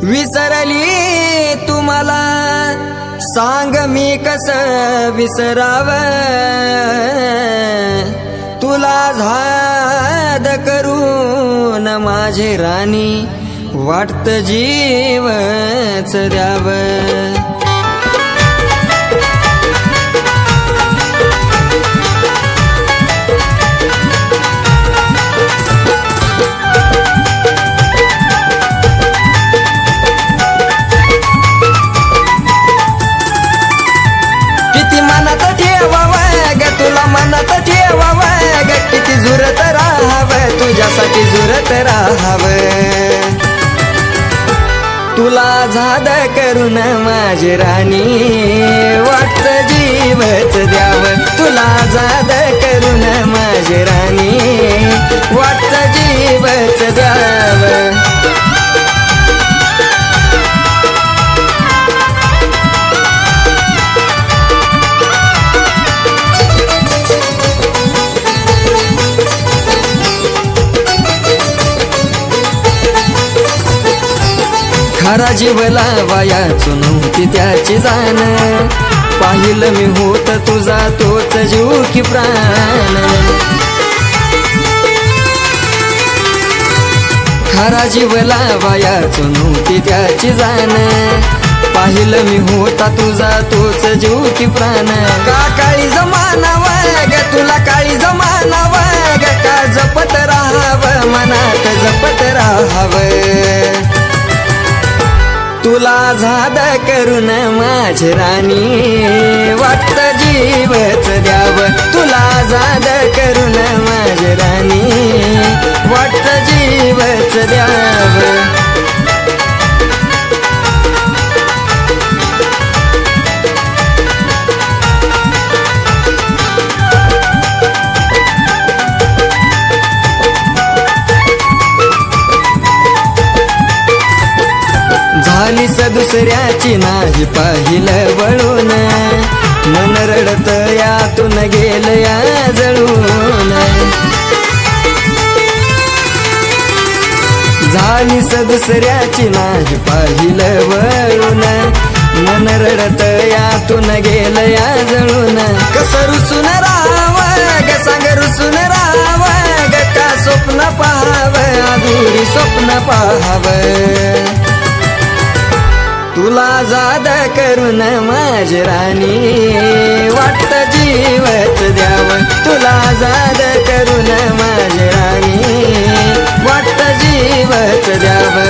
विसरली तुम्हाला सांग मी कस विसराव, तुला झाद करून माझे राणी वाटत जीवच द्याव। तुला मनात ठेवाव ग, किती झुरत राहाव तुझ्यासाठी झुरत राहाव। तुला झाद करून माझी राणी वाटत जीवच द्याव, तुला झाद करून माझी राणी वाटत जीवच द्याव। खरा जीव लावायाचो नव्हती त्याची जाण, पाहिलं मी होत तुझा तोच जीव की प्राण। खरा जीव लावायाचो नव्हती त्याची जाण, पाहिलं मी होता तुझा तोच जीव की प्राण। का काळी जमाना वग तुला काळी जमाना वग, का जपत राहाव मनात जपत राहाव। तुला झाद करून माझी राणी वाटत जीवच द्याव, तुला झाद करून माझी राणी वाटत जीवच द्याव। झालीस दुसऱ्याची नाही पाहिलं वळून, मन रडत यातून गेल या जळून। झालीस दुसऱ्याची नाही पाहिलं वळून, मन रडत यातून गेल या जळून। कस रुसून राहाव ग सांग रुसून राहाव ग, का स्वप्न पाहाव अधुरी स्वप्न पाहाव। तुला झाद करून माझी राणी वाटत जीवच द्याव, तुला झाद करून माझी राणी वाटत जीवच द्याव।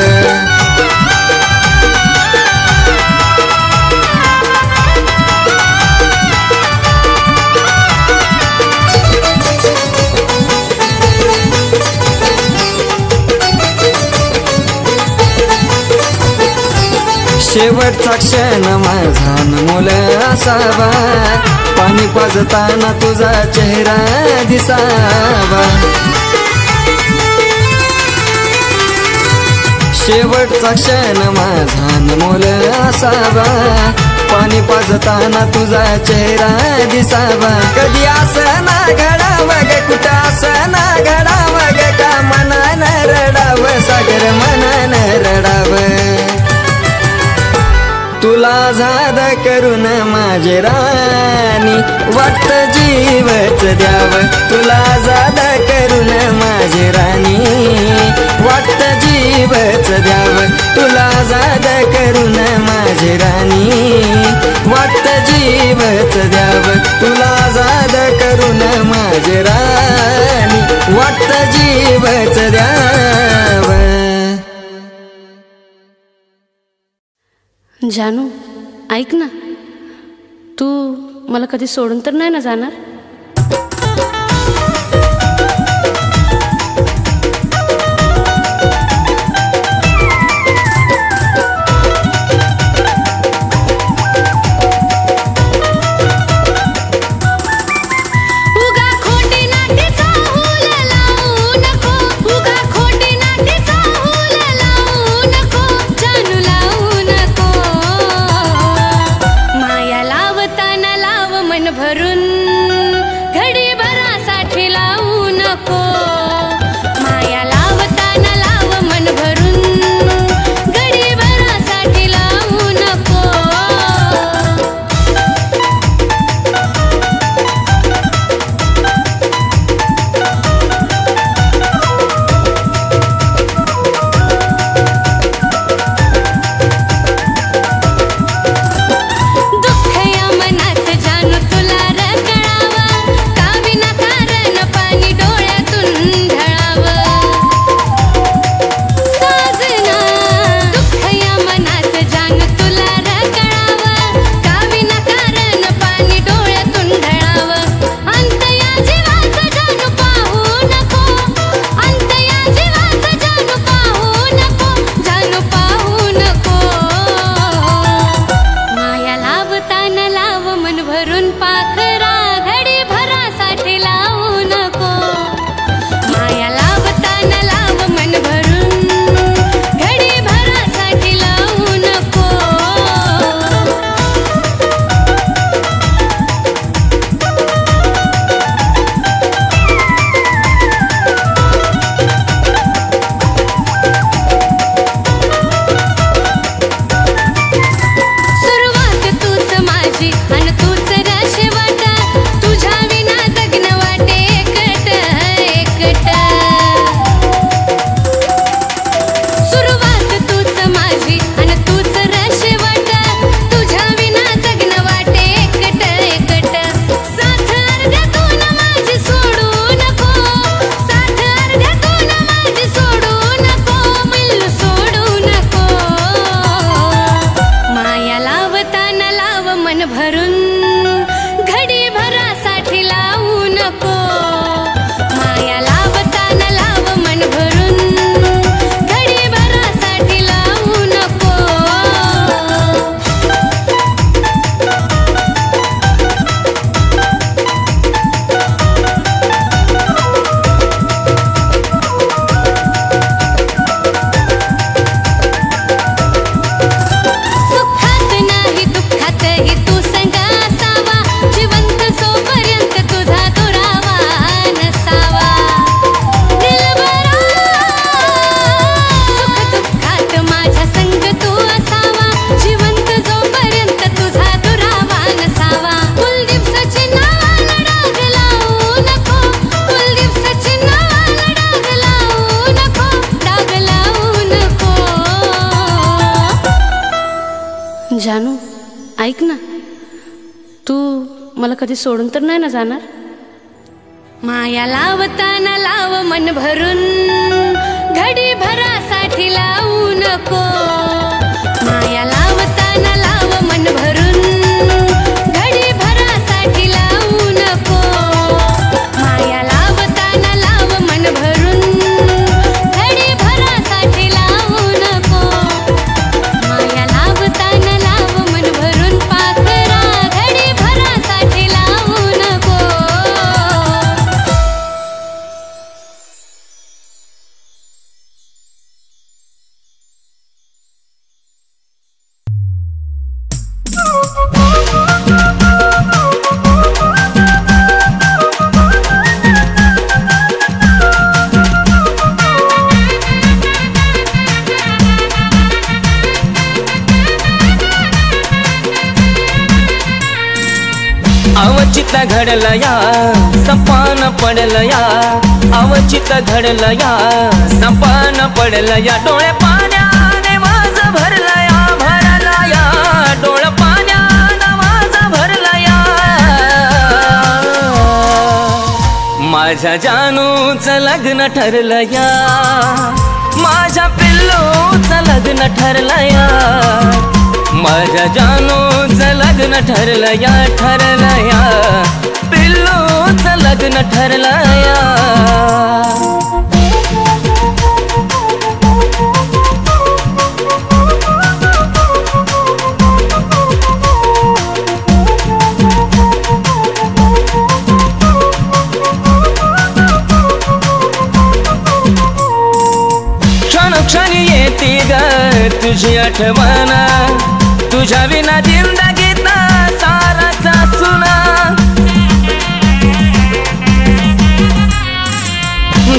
शेवटचा क्षण माझा अनमोल असावा, पाणी पाजताना तुझा चेहरा दिसावा। शेवटचा क्षण माझा अनमोल असावा, पाणी पाजताना तुझा चेहरा दिसावा। कधी असं ना घडाव ग कुठं असं ना घडाव ग, का मनानं रडाव सागर मनानं रडाव। तुला झाद करून माझी राणी वाटत जीवच द्याव, तुला झाद करून माझी राणी वाटत जीवच द्याव, तुला झाद करून माझी राणी वाटत जीवच द्याव, तुला झाद करून माझी राणी वाटत जीवच द्याव। जानू ऐक ना, तू मला कधी सोडून तर नाही ना जाणार? भरून जानू ऐक ना, तू मला कधी सोडून तर नाही ना जाणार? माया लावताना लाव मन भरून, घडी भरासाठी लावू नको. माया लावताना लाव मन भरून, घडी भरासाठी लावू नको. माया लावताना लाव मन भरून, घडी भरासाठी लावू नको. माया लावताना लाव मन भरून पाखरा, घडी भरासाठी लावू नको. अवचित घडलं या सपान पडलं या, अवचित घडलं या सपान पडलं या. डोळे पाण्याने माझ भरलं या, भरलं या. डोळे पाण्याने माझ भरलं या. माझ्या जानूचं लग्न ठरलं या, माझ्या पिल्लूचं लग्न ठरलं या. माझ्या जानूचं लग्न ठरलं या, ठरलं या. पिल्लूचं लग्न ठरलं या. क्षणक्षणी येते ग तुझी आठवण, तुझ्या विना जिंदगीत साराचा सुना.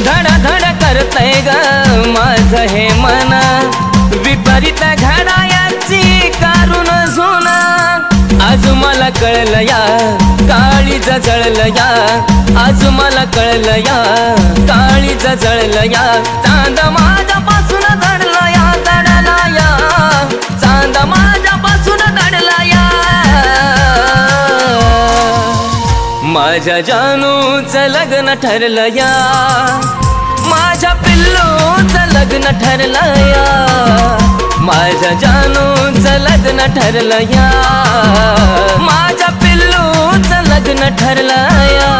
धडधड करतय ग माझं हे मन, विपरीत घडायाची कारून जुना. आज मला कळलं या काळीज जळलं या, आज मला कळलं या काळीज जळलं या. चांद माझ्यापासून दडला या, दडला या. चांद माझ्यापासून दडला या. माझ्या जानूचं लग्न ठरलं या, माझ्या पिल्लूचं लग्न ठरलं या. माझ्या जानूचं लग्न ठरलं या, माझ्या पिल्लूचं लग्न ठरलं या.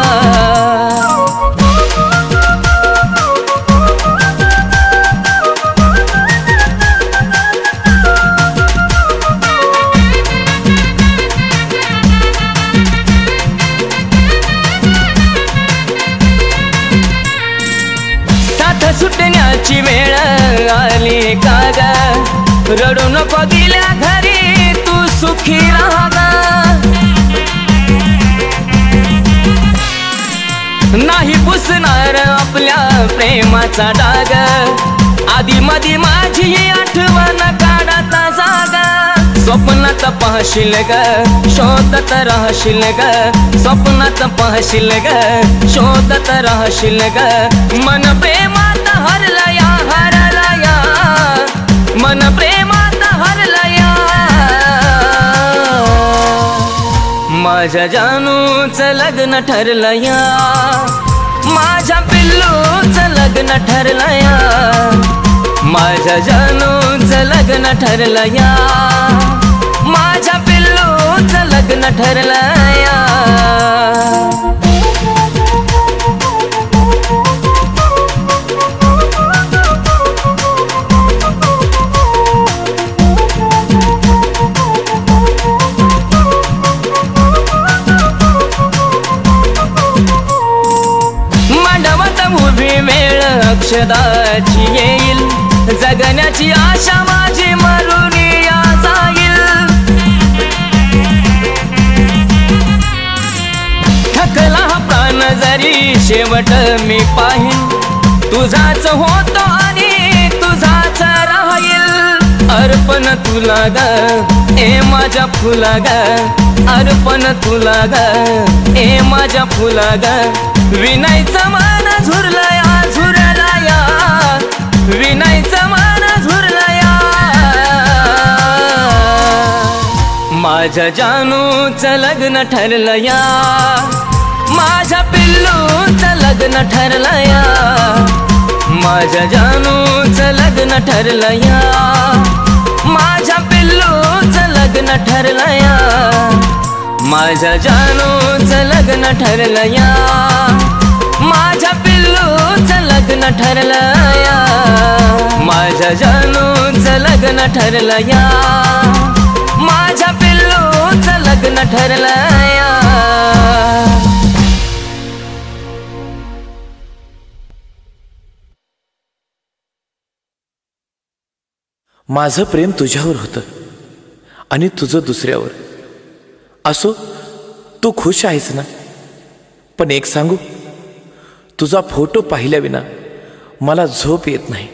सुटण्याची वेळ आली का ग, रडू नको गेल्या घरी तू सुखी राहा ग. नाही पुसणार आपल्या प्रेमाचा डाग, आधी मधी माझी आठवण काढता जागा. स्वप्नात पाहशील ग शोधत राहशील ग, स्वप्नात पाहशील ग शोधत राहशील ग. मन प्रेमात हरला या, हरला या. मन प्रेमात हरला या. माझ्या जानूचं लग्न ठरलं या, माझ्या पिल्लूचं लग्न ठरलं या. माझ्या जानूचं लग्न ठरलं या, माझ्या पिल्लूचं लग्न ठरलं या. मंडपात उभी वेळ अक्षदाची येईल, जगण्याची आशा माझी मरून या जाईल. थकला प्राण जरी शेवट मी पाहीन, तुझाच होतो आणि तुझाच राहील. अर्पण तुला ग ए माझ्या फुला ग, अर्पण तुला ग ए माझ्या फुला ग. विनायचं मन झुरलं या, झुरला या. विनायचं मन झुरलं या. माझ्या जानूचं लग्न ठरलं या, माझ्या पिल्लूचं लग्न ठरलं या, माझ्या जानूचं लग्न ठरलं या, माझ्या पिल्लूचं लग्न ठरलं या, माझ्या जानूचं लग्न ठरलं या, माझ्या पिल्लूचं लग्न ठरलं या, माझ्या जानूचं लग्न ठरलं या, माझ्या पिल्लूचं लग्न ठरलं या. माझं प्रेम तुझ्यावर होतं आणि तुझं दुसऱ्यावर. असो, तू खुश आहेस ना? पण एक सांगू, तुझा फोटो पाहिल्या विना मला झोप येत नाही.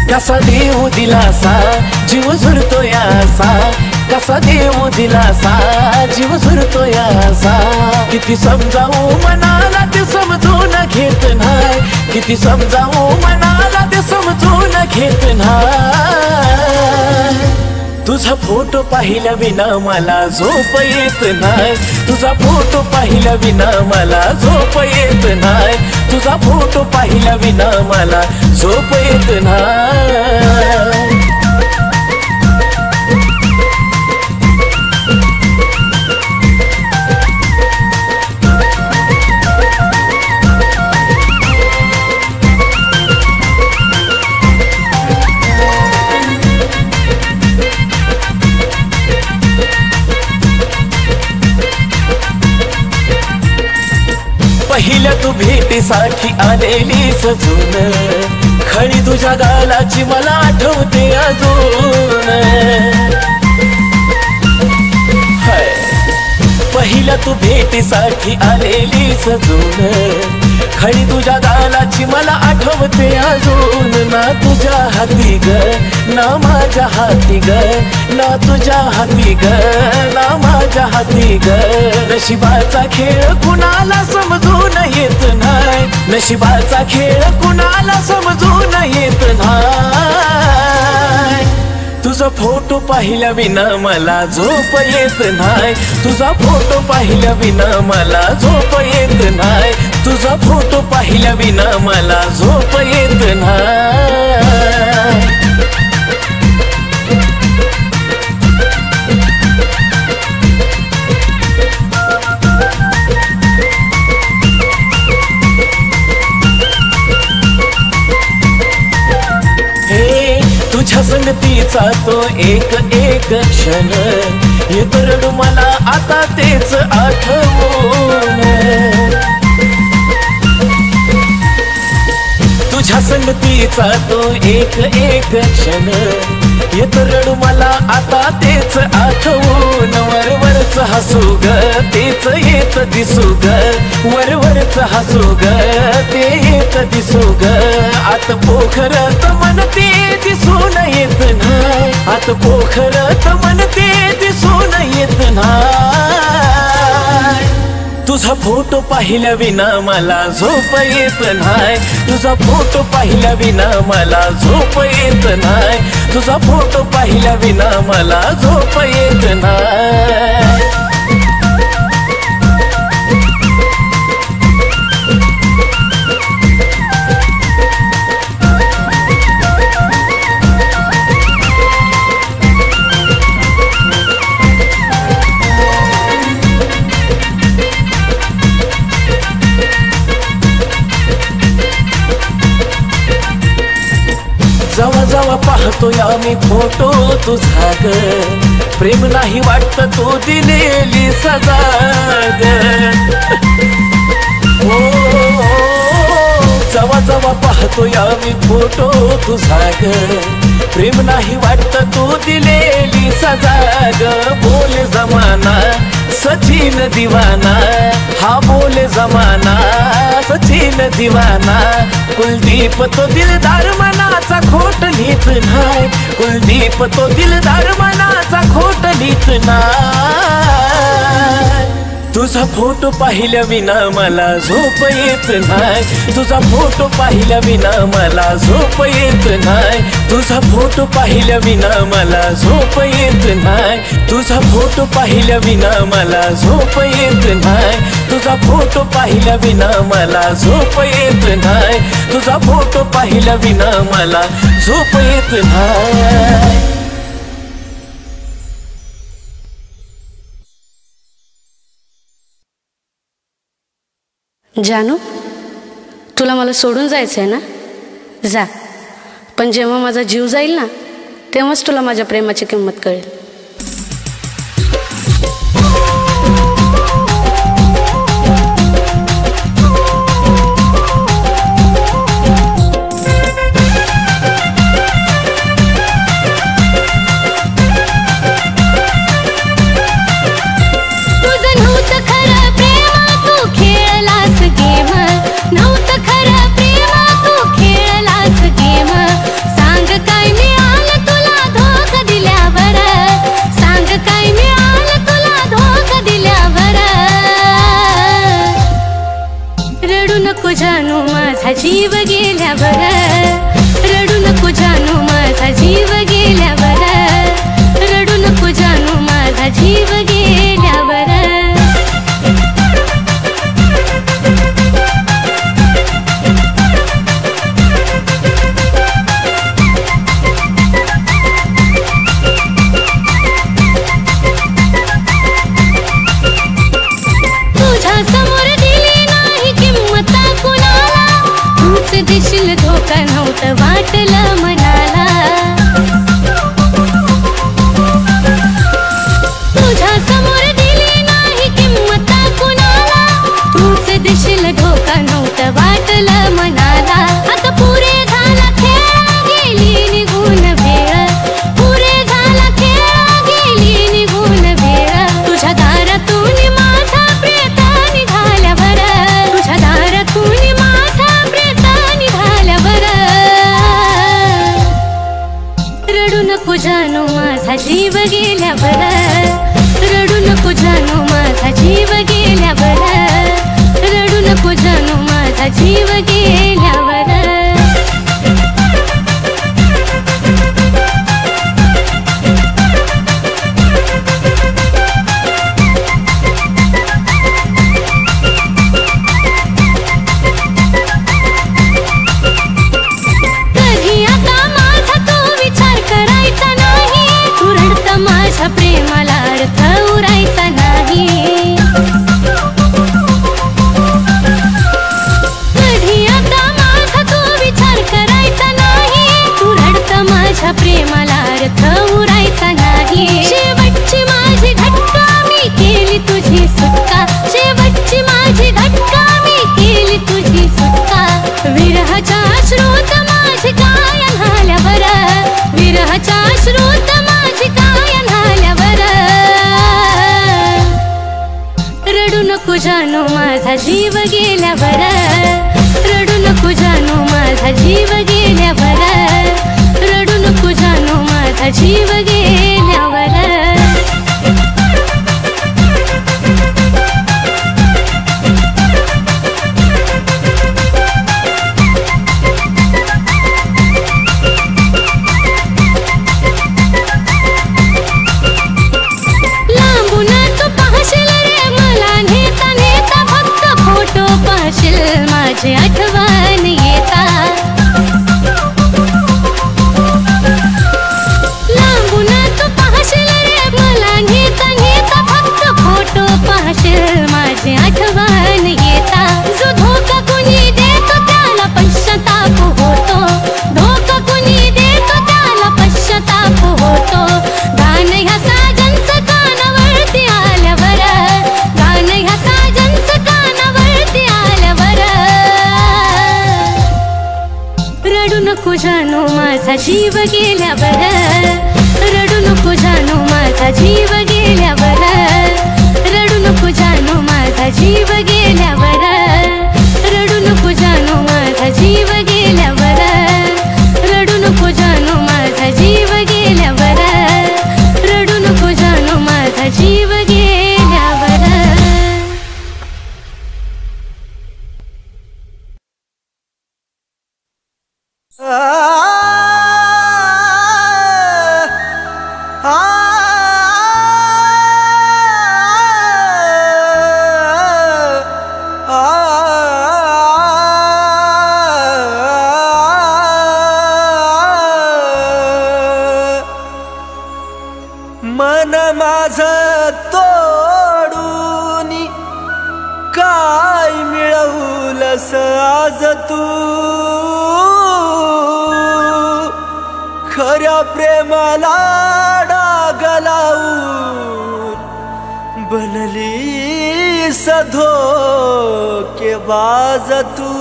कसा देव दिलासा जीव झुरतो यासा, कसा देव दिलासा जीव झुरतो यासा. किती समजावू मनाला ते समजून घेत नाही, किती समजावू मनाला ते समजून घेत नाही. तुझा फोटो पाहिल्या विना मला झोप येत नाही, तुझा फोटो पाहिल्या विना मला झोप येत नाही, तुझा फोटो पाहिल्या विना मला झोप येत नाही. पहिल्या तू भेटीसाठी आलेली सजून, खरी तुझ्या गालाची मला आठवते अजून. पहिल्या तू भेटीसाठी आलेली सजून, खरी तुझ्या गालाची मला आठवते अजून. ना तुझ्या हाती ग ना माझ्या हाती ग, ना तुझ्या हाती ग ना माझ्या हाती ग. नशिबाचा खेळ कुणाला समजून येत नाही, नशिबाचा खेळ कुणाला समजून येत नाही. तुझा फोटो पाहिल्या विना मला झोप येत नाही, तुझा फोटो पाहिल्या विना मला झोप येत नाही, तुझा फोटो पाहिल्या विना मला झोप येत नाही. तुझ्या संगतीचा तो एक एक क्षण येतो रडू मला आता तेच आठवून. तुझ्या संगतीचा तो एक एक क्षण येतो रडू मला आता तेच आठवून. वरवरच हसू ग तेच येत दिसू ग, वरवरच हसू ग ते येत दिसू ग. आत पोखरत मन ते दिसून येत नाही, आत पोखरत मन ते दिसून येत नाही. तुझा फोटो पाहिल्या विना मला झोप येत नाही, तुझा फोटो पाहिल्या विना मला झोप येत नाही, तुझा फोटो पाहिल्या विना मला झोप येत नाही. जवा जवा पाहतोय आम्ही फोटो तुझा ग, प्रेम नाही वाटत तू दिलेली सजा ग. जवा जवा पाहतोय आम्ही फोटो तुझा ग, प्रेम नाही वाटत तू दिलेली सजा ग. बोले जमाना सचिन दीवाना, हा बोले जमाना सचिन दीवाना. कुलदीप तो दिलदार मनाचा खोट लिहित नाही, कुलदीप तो दिलदार मनाचा खोट लिहित नाही तुझा फोटो पाहिल्या विना मला झोप येत नाही तुझा फोटो पाहिल्या विना मला झोप येत नाही तुझा फोटो पाहिल्या विना मला झोप येत नाही तुझा फोटो पाहिल्या विना मला झोप येत नाही तुझा फोटो पाहिल्या विना मला झोप येत नाही तुझा फोटो पाहिल्या विना मला झोप येत नाही जानू तुला मला सोडून जायचं आहे ना जा पण जेव्हा माझा जीव जाईल ना तेव्हाच तुला माझ्या प्रेमाची किंमत कळेल जानू माझा जीव गेल्यावर रडू नको जानू माझा जीव गेल्यावर रडू नको जानू माझा जीव गेल्यावर दिशील धोका नव्हतं वाटलं मनाला तुझ्या समोर दिली नाही किंमत कुणाला तूच दिशील धोका नव्हतं वाटलं मनाला आता पुरे झाला खेळ गेली निघून वेळ पुरे झाला खेळ गेली निघून वेळ तुझ्या दारातून माझा प्रेत निघाल्यावर तुझ्या दारातून रडू नको जानू माझा जीव गेल्यावर रडू नको जानू माझा जीव गेल्यावर रडू नको जानू माझा जीव गेल्यावर माझ्या प्रेमाला अर्थ उरायचा नाही कधी आता माझा तो विचार करायचा नाही तू रडत माझ्या प्रेमाला अर्थ उरायचा नाही शेवटची माझी घटका मी केली तुझी सुटका शेवटची माझी घटका मी केली तुझी सुटका विरहाच्या अश्रूत माझी काय झाल्यावर विरहाच्या अश्रूत माझी काय रडू नको जानू माझा जीव गेल्यावर रडू नको जानू माझा जीव गेल्यावर रडू नको जानू माझा जीव गेल्यावर माझी आठवण येता लांबून तू पाहशील रे मला नेता नेता फक्त फोटो पाहशील माझी आठवण येता जो धोका कुणी देतो त्याला पश्चाताप होतो धोका कुणी देतो त्याला पश्चाताप होतो गाणं ह्या साजनचं कानावरती आल्यावर गाणं ह्या साजनचं कानावरती आल्यावर रडू नको जानू माझा जीव गेल्यावर रडू नको जानू माझा जीव गेल्यावर रडू नको जानू माझा जीव गेल्यावर रडू नको जानू माझा जीव गेल्यावर रडू नको जानू माझा जीव मन माझ तोडून काय मिळवलंस आज तू खऱ्या प्रेमाला डाग लावून बनलीस धोकेबाज तू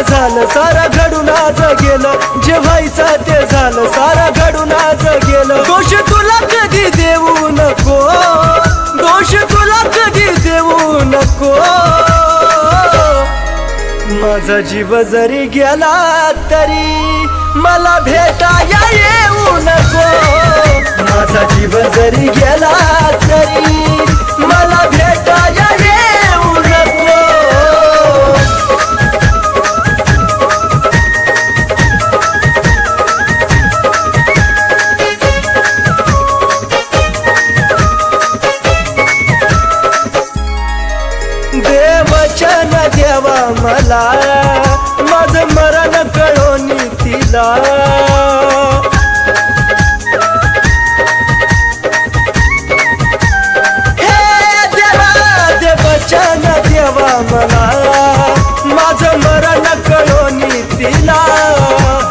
झालं सारा घडून आज गेलं जे व्हायचं ते झालं सारा घडून आज गेलं दोष तुला कधी देऊ नको दोष तुला कधी देऊ नको माझा जीव जरी गेला तरी मला भेटाया येऊ नको माझा जीव जरी गेला तरी मला भेटाया येऊ नको देवचन देवा मला माझं मरण कळोनी तिला हे देवा देवचन देवा मला माझं मरण कळोनी तिला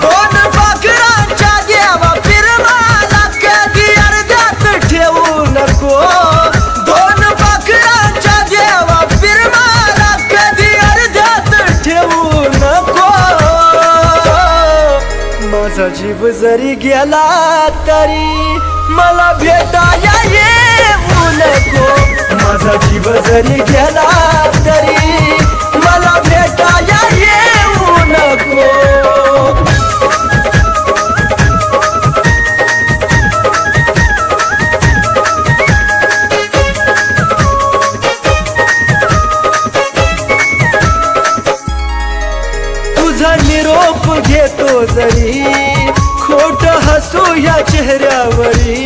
दोन पाखरांच्या देवा फिरवाला कधी अर्ध्यात ठेवू नको दोन पाखरांच्या देवा माझा जीव जरी गेला तरी मला भेटाया येऊ नको माझा जीव जरी गेला तरी मला भेटाया येऊ नको तुझा निरोप घेतो जरी खोट हसू या चेहऱ्यावरी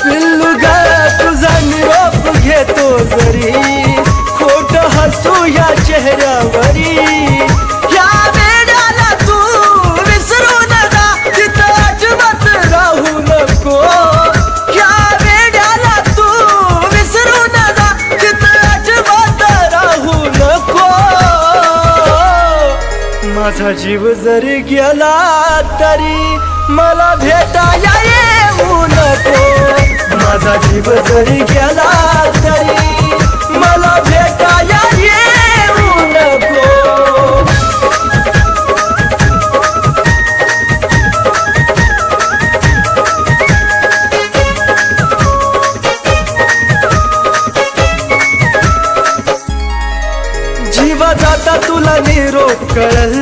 पिल्लू ग तुझा निरोप घेतो जरी खोट हसू या चेहऱ्यावरी या वेळाला तू विसरून जा तिथं अजिबात राहू नको या वेळाला तू विसरून जा तिथं अजिबात राहू नको माझा जीव जरी गेला तरी मला भेटाया येऊ नको माझा जीव जरी गेला तरी मला भेटाया येऊ नको जीवा जाता तुला निरोप कळल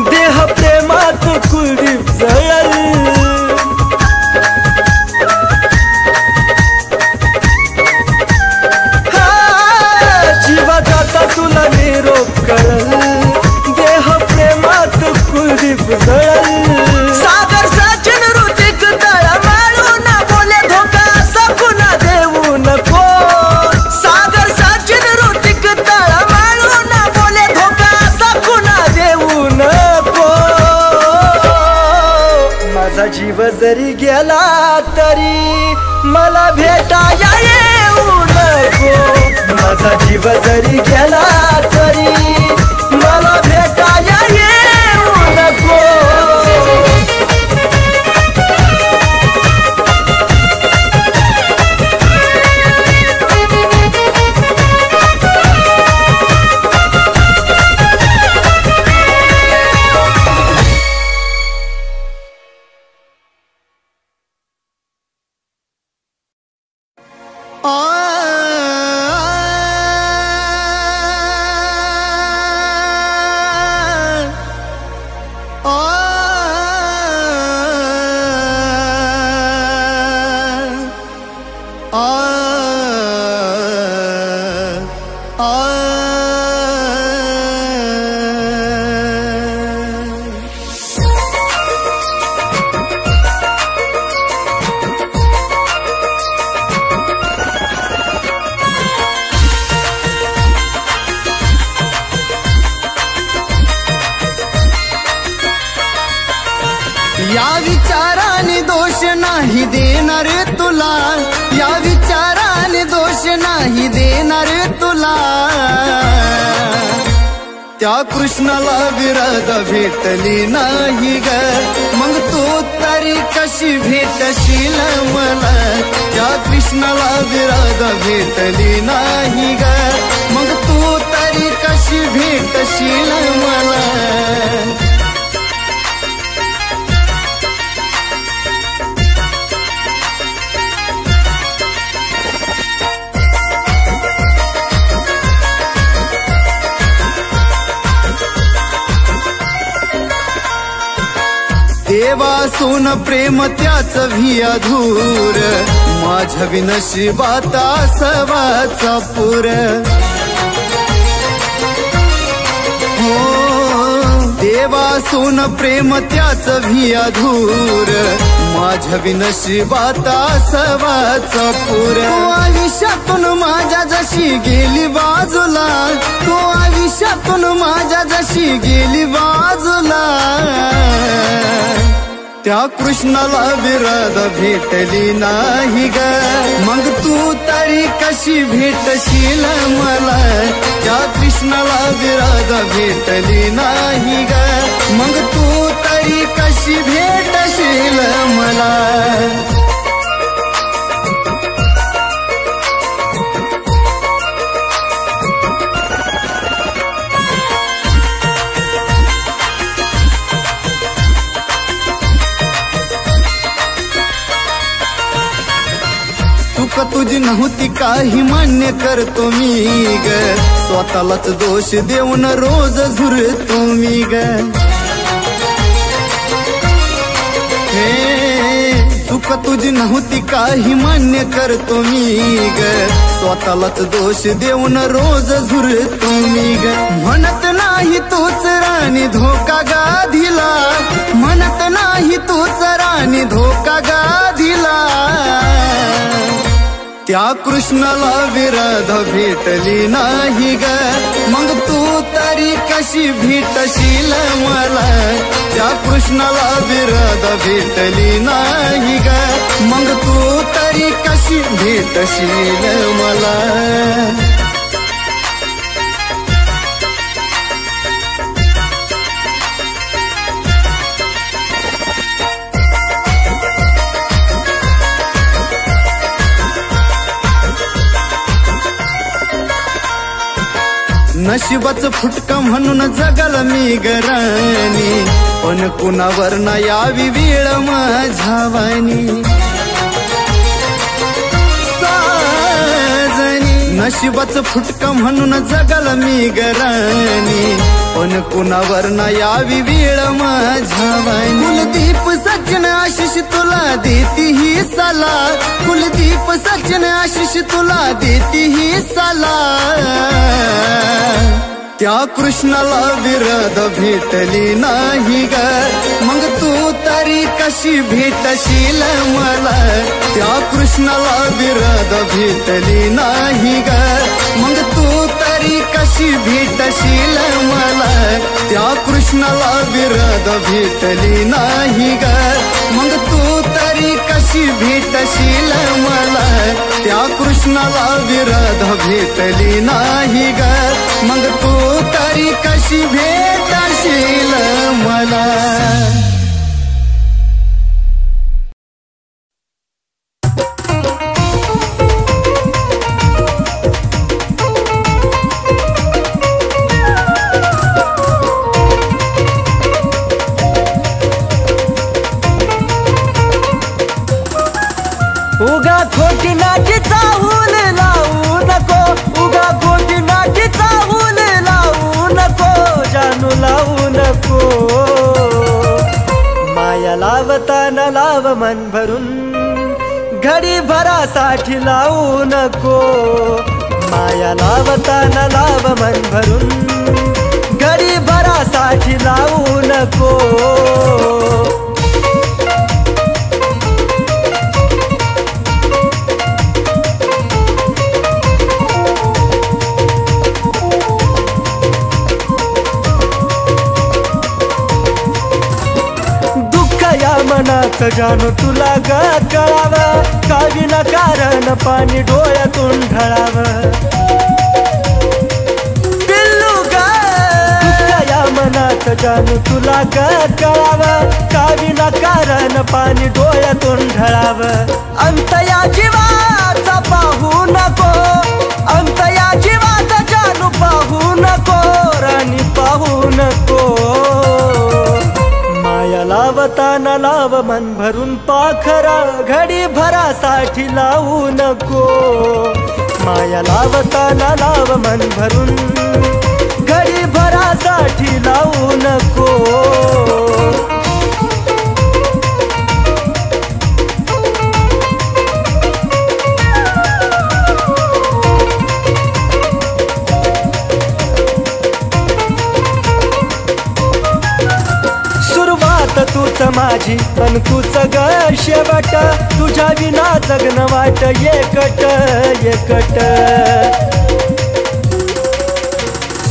देह प्रेमात कुलदीप जळल जीवा जाता तुला निरोप कळल देह प्रेमात कुलदीप जळल सागर सचिन ऋतिक तळ माळून बोले धोका असा कुणा देऊ नको सागर सचिन ऋतिक तळ माळून बोले धोका असा कुणा देऊ नको माझा जीव जरी गेला तरी मला भेटाया येऊ नको माझा जीव जरी गेला तरी मला भेटाया येऊ नको या विचाराने दोष नाही देणार तुला, या विचाराने दोष नाही देणार तुला. त्या कृष्णाला विरध भेटली नाही ग, मग तू तरी कशी भेटशील मला. त्या कृष्णाला विरध भेटली नाही ग, मग तू तरी कशी भेटशील मला. देवासून प्रेम त्याच भी अधूर, माझ्या विनशिबात सवाचा पुर. हो देवासून प्रेम त्याच भी अधूर, माझ्या विनशिबात सवाचा पुर. तू आयुष्यातून माझ्या जशी गेली बाजूला, तू आयुष्यातून माझ्या जशी गेली बाजूला. त्या कृष्णाला विरध भेटली नाही ग, मग तू तरी कशी भेटशील मला. त्या कृष्णाला विरध भेटली नाही ग, मग तू तरी कशी भेटशील मला. चूक तुझी नव्हती काही मान्य करतो मी ग, स्वतःलाच दोष देऊन रोज झुरतो मी ग. हे चूक तुझी नव्हती काही मान्य करतो मी ग, स्वतःलाच दोष देऊन रोज झुरतो मी ग. म्हणत नाही तूच राणी धोका गाधीला, म्हणत नाही तूच राणी धोका गाधीला. त्या कृष्णाला विरध भेटली नाही ग, मग तू तरी कशी भेटशील मला. त्या कृष्णाला विरध भेटली नाही ग, मग तू तरी कशी भेटशील मला. नशिबाच फुटका म्हणून जगल मी गराणी, पण कुणावर ना यावी वेळ माझ्या वाणी. नशिबाच फुटका म्हणून जगल मी गराणी, पण कुणावर ना यावी वेळ माझ्या वाणी. कुलदीप सचिन आशिष तुला देती ही सला, कुलदीप सचिन आशिष तुला देती ही सला. त्या कृष्णाला विरध भेटली नाही ग, मग तू तरी कशी भेटशील मला. त्या कृष्णाला विरध भेटली नाही ग, मग तू तरी कशी भेटशील मला. त्या कृष्णाला विरध भेटली नाही ग, मग तू तरी कशी भेटशील मला. त्या कृष्णाला विरध भेटली नाही ग, मग तू तरी कशी भेटशील मला. उगा खोटी नाटी चाहूल लावू नको, उगा खोटी नाटी चाहूल लावू नको, जानू लावू नको. माया लावताना लाव मन भरून, घडी भरासाठी लावू नको. माया लावताना लाव मन भरून, घडी भरासाठी लावू नको. मनात जाणू तुला ग कळावं, का विनाकारण पाणी डोळ्यातून ढळावं. पिल्लू ग या मनात जाणू तुला ग कळावं, का विनाकारण पाणी डोळ्यातून ढळावं. अंत या जीवाचा पाहू नको, अंत या जीवाचा जानू पाहू नको, राणी पाहू नको. माया लावताना लाव मन भरून पाखरा, घडी भरासाठी लावू नको. माया लावताना लाव मन भरून, घडी भरासाठी लावू नको. तूच माझी पण तूच ग शेवट, तुझ्या विना जगणं वाट एकट एकट.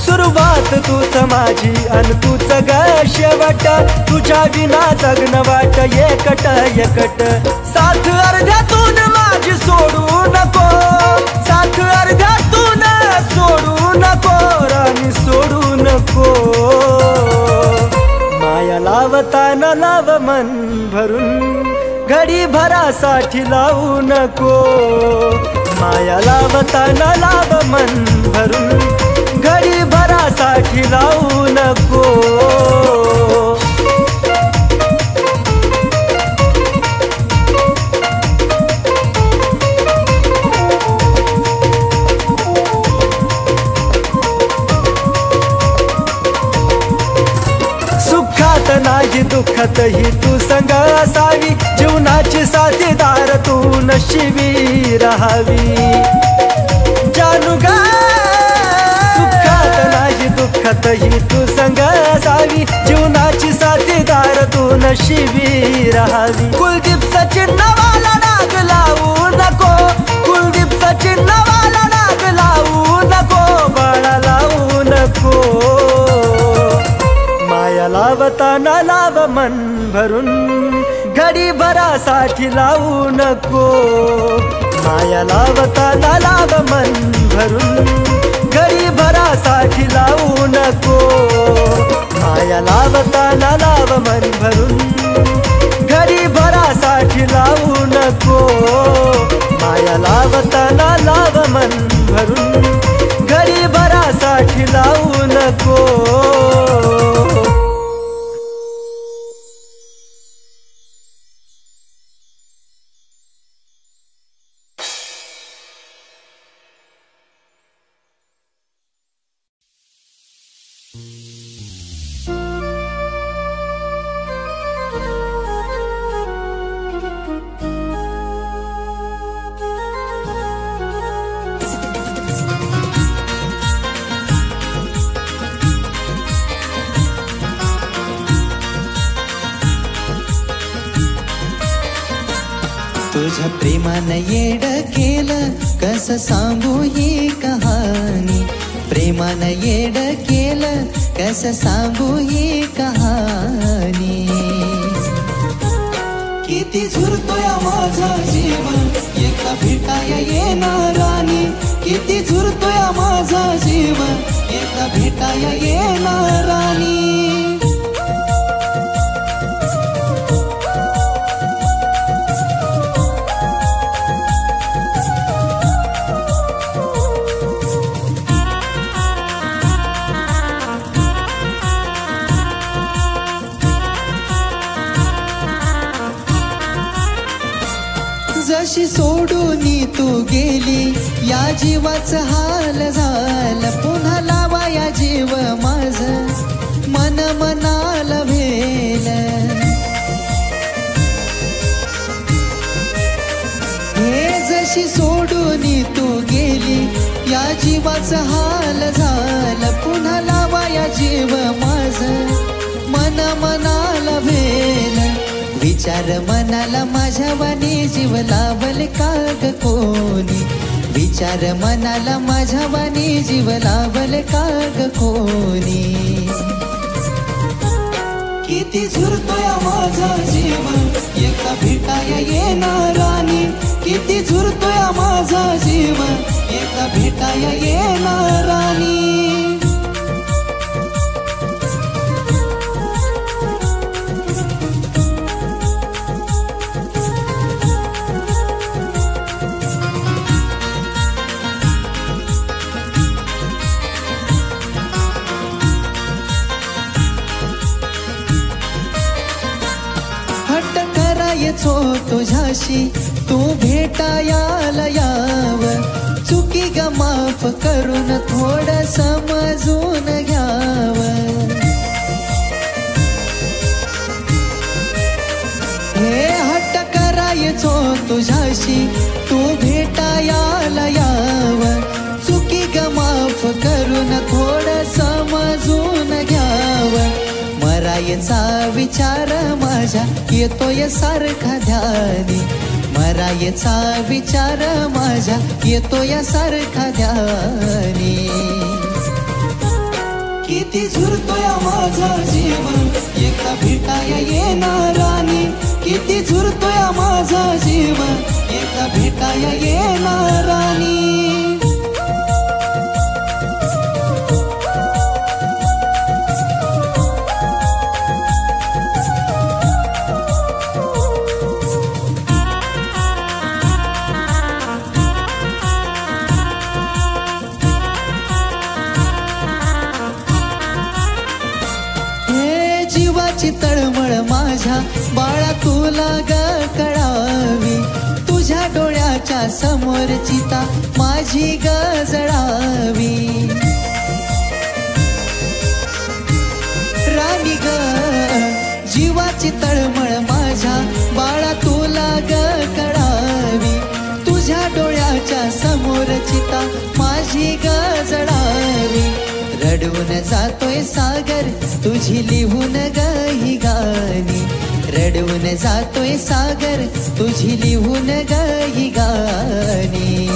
सुरुवात तूच माझी अन तूच ग शेवट, तुझ्या विना जगणं वाट एकट एकट. साथ अर्ध्यातून माझी सोडू नको, साथ अर्ध्यातून सोडू नको, राणी सोडू नको. माया लावताना लाव मन भरून, घडी भरासाठी लावू नको. माया लावताना लाव मन भरून, घडी भरासाठी लावू नको. नाही दुःखातही तू संग असावी, जीवनाची साथीदार तू नशिबी राहावी. जानू ग सुखात नाही दुःखातही तू संग असावी, जीवनाची साथीदार तू नशिबी राहावी. कुलदीप सचिन नावाला डाग लावू नको, कुलदीप सचिन नावाला डाग लावू नको, बाळा लावू नको. माया लावताना लाव मन भरून, घडी भरासाठी लावू नको. माया लावताना लाव मन भरून, घडी भरासाठी लावू नको. माया लावताना लाव मन भरून, घडी भरासाठी लावू नको. माया लावताना लाव मन भरून, घडी भरासाठी लावू नको. तुझ्या प्रेमानं येड केलं, कसं सांगू ही कहाणी. प्रेमानं येड केलं, कसं सांगू ही कहाणी. किती झुरतोय माझा जीव एका भेटाया येणारानी, किती झुरतोय माझा जीव एका भेटाया येणारानी. जशी सोडून तू गेली, या जीवाचं हाल झालं. पुन्हा लावा या जीव माझ मन मनाला भेल. हे जशी सोडून तू गेली, या जीवाचं हाल झालं. पुन्हा लावा या जीव माझ मन मनाला भेल. विचार मनाला माझ्या वाणी जीव लावल का ग कोणी. विचार मनाला माझ्या वाणी जीव लावल का ग कोणी. किती झुरतोय माझा जीव एकदा भेटाया येणारानी किती झुरतोय माझा जीव एकदा भेटाया येणारानी करायचो तुझ्याशी तू भेटायाला याव चुकी ग माफ करून थोडं समजून घ्याव हे हट्ट करायचो तुझ्याशी तू भेटायाला याव चुकी ग माफ करून थोडं समजून घ्याव मरायचा विचार माझ्या येतोय सारखा ध्यानी मरायचा विचार माझ्या येतोय सारखा ध्यानी किती झुरतोय माझा जीव एकदा भेटाया येणारानी किती झुरतोय माझा जीव एकदा भेटाया येणारानी तळमळ माझ्या बाळा तुला ग कळावी तुझ्या डोळ्याच्या समोर चिता माझी ग जळावी राणी ग जीवाची तळमळ माझ्या बाळा तुला ग कळावी तुझ्या डोळ्याच्या समोर चिता माझी ग जळावी रडवून जातोय सागर तुझी लिहून ग ही गाणी रडवून जातोय सागर तुझी लिहून ग ही गाणी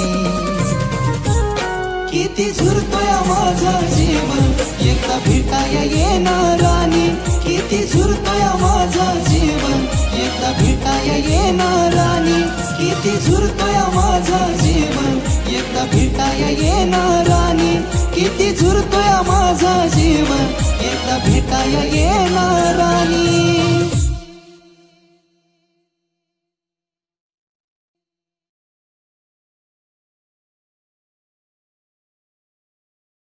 किती झुरतोय माझा जीव एकदा भेटाया येणारानी किती झुरतोय माझा जीव एकदा भेटाया येणारानी किती झुरतोय माझा जीव एकदा भेटाया येणारानी किती झुरतोय माझा जीव एकदा भेटाया येणारानी